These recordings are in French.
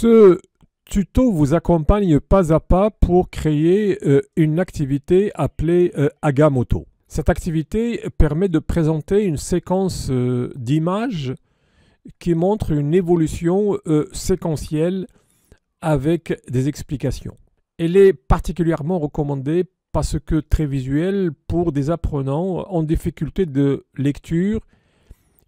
Ce tuto vous accompagne pas à pas pour créer une activité appelée Agamotto. Cette activité permet de présenter une séquence d'images qui montre une évolution séquentielle avec des explications. Elle est particulièrement recommandée parce que très visuelle pour des apprenants en difficulté de lecture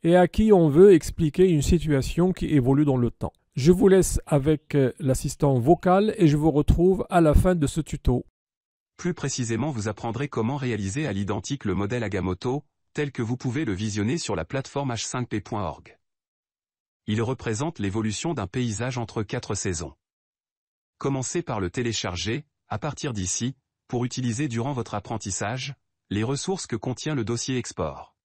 et à qui on veut expliquer une situation qui évolue dans le temps. Je vous laisse avec l'assistant vocal et je vous retrouve à la fin de ce tuto. Plus précisément, vous apprendrez comment réaliser à l'identique le modèle Agamotto, tel que vous pouvez le visionner sur la plateforme h5p.org. Il représente l'évolution d'un paysage entre 4 saisons. Commencez par le télécharger, à partir d'ici, pour utiliser durant votre apprentissage, les ressources que contient le dossier export.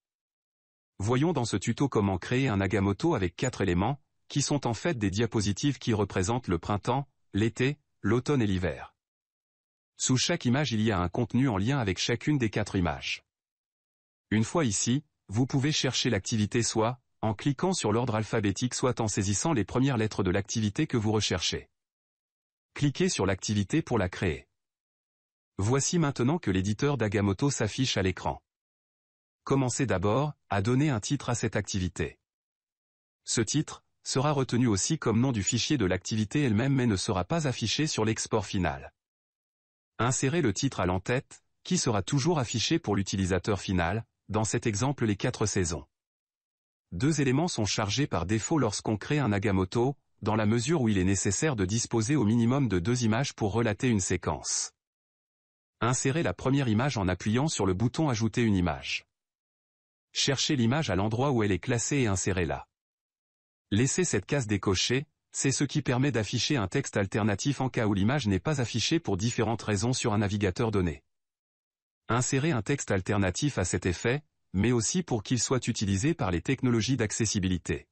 Voyons dans ce tuto comment créer un Agamotto avec 4 éléments, qui sont en fait des diapositives qui représentent le printemps, l'été, l'automne et l'hiver. Sous chaque image il y a un contenu en lien avec chacune des 4 images. Une fois ici, vous pouvez chercher l'activité soit en cliquant sur l'ordre alphabétique soit en saisissant les premières lettres de l'activité que vous recherchez. Cliquez sur l'activité pour la créer. Voici maintenant que l'éditeur d'Agamotto s'affiche à l'écran. Commencez d'abord à donner un titre à cette activité. Ce titre sera retenu aussi comme nom du fichier de l'activité elle-même mais ne sera pas affiché sur l'export final. Insérez le titre à l'en-tête, qui sera toujours affiché pour l'utilisateur final, dans cet exemple les 4 saisons. 2 éléments sont chargés par défaut lorsqu'on crée un Agamotto, dans la mesure où il est nécessaire de disposer au minimum de 2 images pour relater une séquence. Insérez la première image en appuyant sur le bouton Ajouter une image. Cherchez l'image à l'endroit où elle est classée et insérez-la. Laissez cette case décochée, c'est ce qui permet d'afficher un texte alternatif en cas où l'image n'est pas affichée pour différentes raisons sur un navigateur donné. Insérez un texte alternatif à cet effet, mais aussi pour qu'il soit utilisé par les technologies d'accessibilité.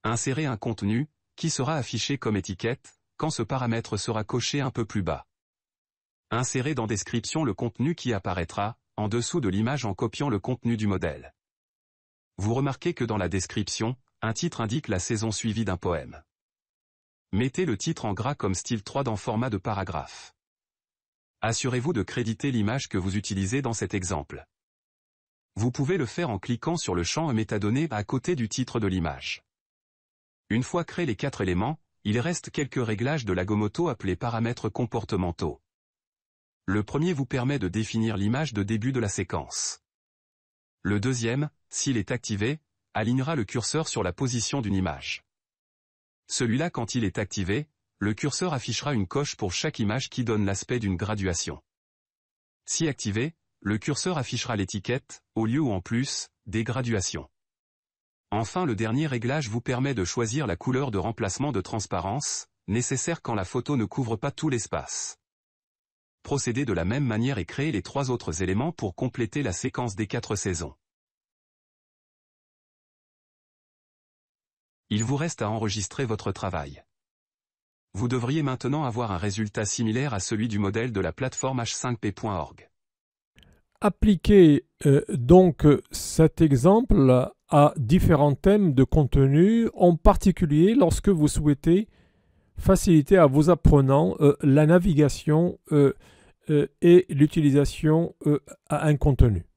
Insérez un contenu, qui sera affiché comme étiquette, quand ce paramètre sera coché un peu plus bas. Insérez dans Description le contenu qui apparaîtra, en dessous de l'image en copiant le contenu du modèle. Vous remarquez que dans la description, un titre indique la saison suivie d'un poème. Mettez le titre en gras comme style 3 dans format de paragraphe. Assurez-vous de créditer l'image que vous utilisez dans cet exemple. Vous pouvez le faire en cliquant sur le champ métadonnées à côté du titre de l'image. Une fois créés les 4 éléments, il reste quelques réglages de l'Agamotto appelés paramètres comportementaux. Le premier vous permet de définir l'image de début de la séquence. Le deuxième, s'il est activé, alignera le curseur sur la position d'une image. Celui-là, quand il est activé, le curseur affichera une coche pour chaque image qui donne l'aspect d'une graduation. Si activé, le curseur affichera l'étiquette, au lieu ou en plus, des graduations. Enfin, le dernier réglage vous permet de choisir la couleur de remplacement de transparence, nécessaire quand la photo ne couvre pas tout l'espace. Procédez de la même manière et créez les 3 autres éléments pour compléter la séquence des 4 saisons. Il vous reste à enregistrer votre travail. Vous devriez maintenant avoir un résultat similaire à celui du modèle de la plateforme h5p.org. Appliquez donc cet exemple à différents thèmes de contenu, en particulier lorsque vous souhaitez faciliter à vos apprenants la navigation et l'utilisation à un contenu.